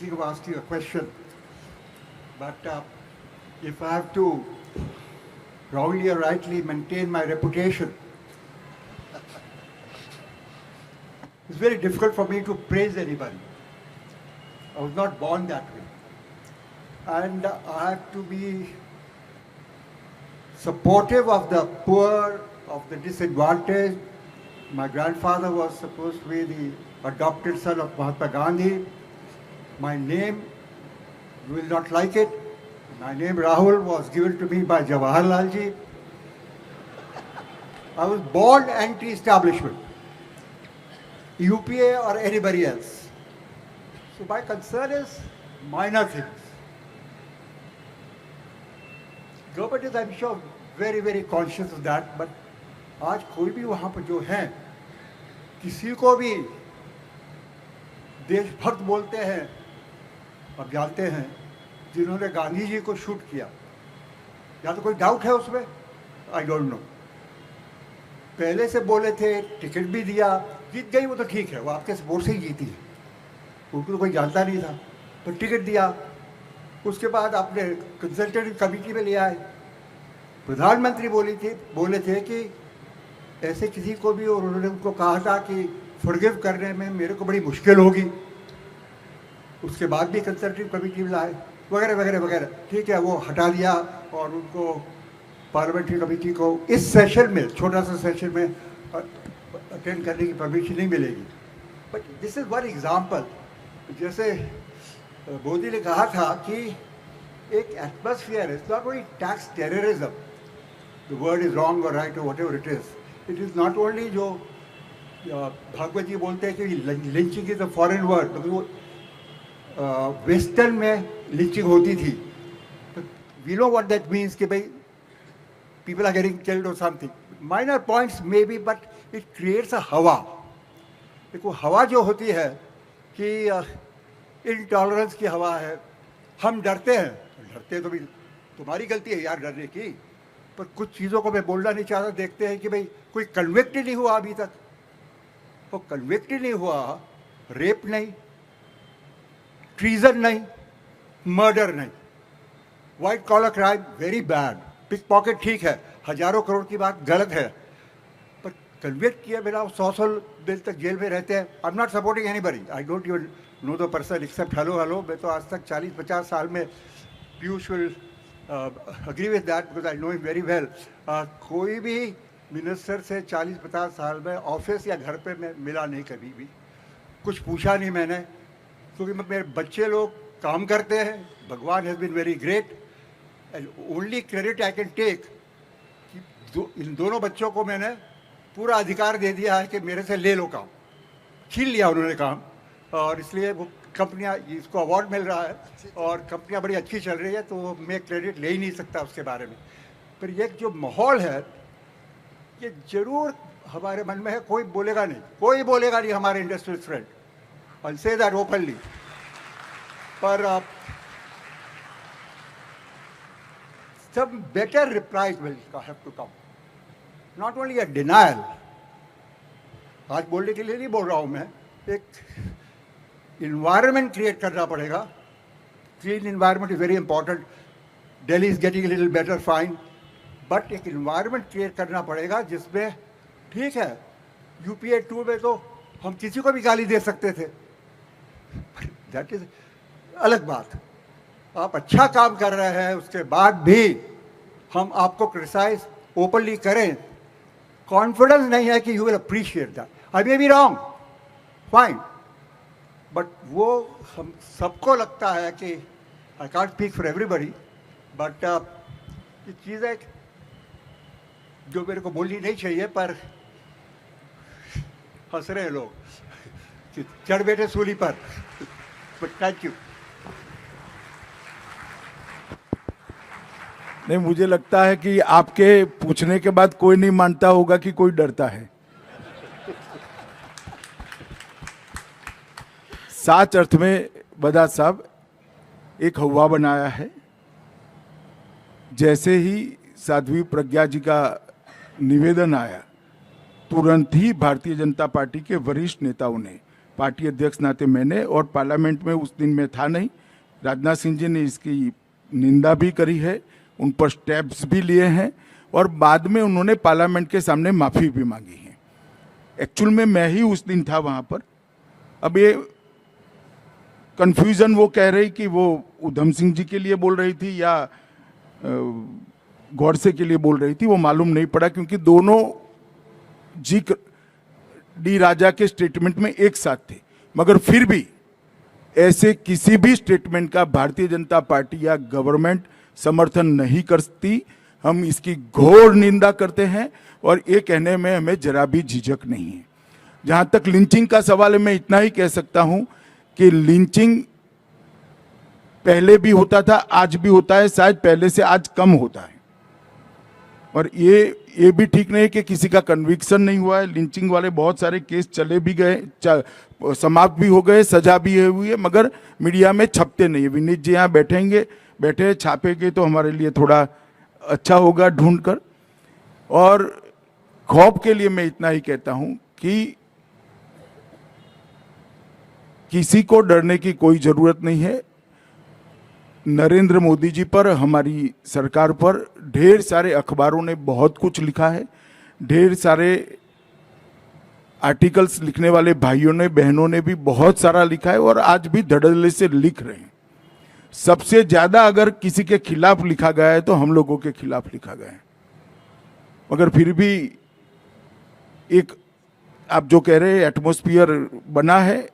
thinking of asking a question, but if I have to wrongly or rightly maintain my reputation, it's very difficult for me to praise anybody. I was not born that way. And I have to be supportive of the poor, of the disadvantaged. My grandfather was supposed to be the adopted son of Mahatma Gandhi. My name, you will not like it, my name Rahul was given to me by Jawaharlal ji. I was born anti-establishment, UPA or anybody else. So my concern is minor things. Government is, I'm sure, very, very conscious of that, but आज कोई भी वहाँ पर जो है, किसी को भी देशभक्त बोलते हैं, अब जानते हैं जिन्होंने गांधी जी को शूट किया, या तो कोई डाउट है उसमें, आई डोंट नो। पहले से बोले थे, टिकट भी दिया, जीत गई वो तो ठीक है, वो आपके सपोर्ट से ही जीती है, उनको तो कोई जानता नहीं था, तो टिकट दिया। उसके बाद आपने कंसल्टेटिव कमेटी में ले आए, प्रधानमंत्री बोले थे कि ऐसे किसी को भी, और उन्होंने उनको कहा था कि फॉरगिव करने में मेरे को बड़ी मुश्किल होगी। उसके बाद भी कंसल्टेटिव कमेटी में लाए, वगैरह वगैरह वगैरह, ठीक है, वो हटा दिया और उनको पार्लियामेंट्री कमेटी को इस सेशन में, छोटा सा सेशन में अटेंड करने की परमिशन नहीं मिलेगी। But this is one example. जैसे मोदी ने कहा था कि एक atmosphere is not only tax terrorism, the word is wrong और राइट और whatever it is not only जो भागवत जी बोलते हैं कि lynching is a foreign word, तो वो वेस्टर्न में लिंचिंग होती थी, we know what that means कि भाई पीपल आर गेटिंग किल्ड और something, minor points may be, but it creates a हवा। देखो हवा जो होती है कि इनटॉलरेंस की हवा है, हम डरते हैं, डरते तो भी तुम्हारी गलती है यार डरने की, पर कुछ चीज़ों को मैं बोलना नहीं चाहता। देखते हैं कि भाई कोई कन्विक्ट ही नहीं हुआ अभी तक, वो कन्विक्ट ही नहीं हुआ, रेप नहीं, ट्रीजन नहीं, मर्डर नहीं, white collar crime very bad, pick pocket ठीक है, हजारों करोड़ की बात गलत है, पर कन्विक्ट किया बिना 100 दिन तक जेल में रहते हैं। I am not supporting anybody, I don't even know the person except hello. मैं तो आज तक 40-50 साल में, Piyush will agree with that because I know him very well, कोई भी मिनिस्टर से 40-50 साल में ऑफिस या घर पे मैं मिला नहीं कभी भी, कुछ पूछा नहीं मैंने, क्योंकि मेरे बच्चे लोग काम करते हैं, Bhagwan has been very great, and only credit I can take कि इन दोनों बच्चों को मैंने पूरा अधिकार दे दिया है कि मेरे से ले लो काम, छीन लिया उन्होंने काम, और इसलिए वो कंपनियां, इसको अवार्ड मिल रहा है और कंपनियां बड़ी अच्छी चल रही है, तो मैं क्रेडिट ले ही नहीं सकता उसके बारे में। पर ये जो माहौल है, ये जरूर हमारे मन में है, कोई बोलेगा नहीं हमारे industrial friend, I say that openly, पर some better replies will have to come, not only a denial। आज बोलने के लिए नहीं बोल रहा हूँ मैं, एक इन्वायरमेंट क्रिएट करना पड़ेगा। Clean environment is very important, Delhi is getting little better fine, but एक इन्वायरमेंट क्रिएट करना पड़ेगा जिसमें, ठीक है, यूपीए 2 में तो हम किसी को भी गाली दे सकते थे, दैट इज अलग बात। आप अच्छा काम कर रहे हैं, उसके बाद भी हम आपको क्रिटिसाइज ओपनली करें, कॉन्फिडेंस नहीं है कि you will appreciate that. I may be wrong, fine, but वो हम सबको लगता है कि I can't speak for everybody, but ये चीज़ है जो मेरे को बोलनी नहीं चाहिए, पर हंस रहे हैं लोग, चढ़ बैठे सूली पर। But thank you. नहीं, मुझे लगता है कि आपके पूछने के बाद कोई नहीं मानता होगा कि कोई डरता है। साच अर्थ में बदात साहब एक हवा बनाया है। जैसे ही साध्वी प्रज्ञा जी का निवेदन आया, तुरंत ही भारतीय जनता पार्टी के वरिष्ठ नेताओं ने पार्टी अध्यक्ष नाते मैंने, और पार्लियामेंट में उस दिन मैं था नहीं। राजनाथ सिंह जी ने इसकी निंदा भी करी है, उन पर स्टेप्स भी लिए हैं, और बाद में उन्होंने पार्लियामेंट के सामने माफ़ी भी मांगी है। एक्चुअल में मैं ही उस दिन था वहाँ पर। अब ये कन्फ्यूज़न वो कह रही कि वो उधम सिंह जी के लिए बोल रही थी या गौडसे के लिए बोल रही थी, वो मालूम नहीं पड़ा, क्योंकि दोनों जी डी राजा के स्टेटमेंट में एक साथ थे। मगर फिर भी ऐसे किसी भी स्टेटमेंट का भारतीय जनता पार्टी या गवर्नमेंट समर्थन नहीं करती। हम इसकी घोर निंदा करते हैं और ये कहने में हमें जरा भी झिझक नहीं है। जहां तक लिंचिंग का सवाल है, मैं इतना ही कह सकता हूं कि लिंचिंग पहले भी होता था, आज भी होता है, शायद पहले से आज कम होता है। और ये भी ठीक नहीं कि किसी का कन्विक्शन नहीं हुआ है। लिंचिंग वाले बहुत सारे केस चले भी गए, समाप्त भी हो गए, सजा भी हुई है, मगर मीडिया में छपते नहीं है। विनीत जी यहाँ बैठे छापेंगे तो हमारे लिए थोड़ा अच्छा होगा ढूंढ कर। और खौफ के लिए मैं इतना ही कहता हूं कि किसी को डरने की कोई जरूरत नहीं है। नरेंद्र मोदी जी पर, हमारी सरकार पर ढेर सारे अखबारों ने बहुत कुछ लिखा है, ढेर सारे आर्टिकल्स लिखने वाले भाइयों ने, बहनों ने भी बहुत सारा लिखा है और आज भी धड़ल्ले से लिख रहे हैं। सबसे ज्यादा अगर किसी के खिलाफ लिखा गया है तो हम लोगों के खिलाफ लिखा गया है। मगर फिर भी एक, आप जो कह रहे हैं, एटमॉस्फेयर बना है,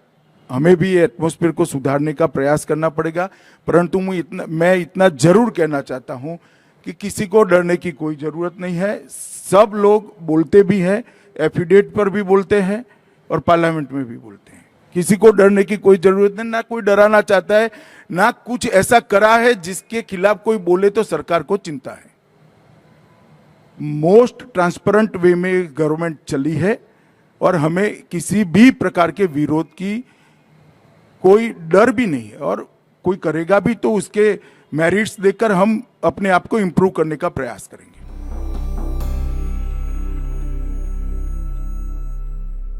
हमें भी एटमॉस्फेयर को सुधारने का प्रयास करना पड़ेगा। परंतु मैं इतना जरूर कहना चाहता हूं कि किसी को डरने की कोई जरूरत नहीं है। सब लोग बोलते भी हैं, एफिडेविट पर भी बोलते हैं और पार्लियामेंट में भी बोलते हैं। किसी को डरने की कोई जरूरत नहीं, ना कोई डराना चाहता है, ना कुछ ऐसा करा है जिसके खिलाफ कोई बोले तो सरकार को चिंता है। मोस्ट ट्रांसपेरेंट वे में गवर्नमेंट चली है और हमें किसी भी प्रकार के विरोध की कोई डर भी नहीं है, और कोई करेगा भी तो उसके मेरिट्स देखकर हम अपने आप को इम्प्रूव करने का प्रयास करेंगे।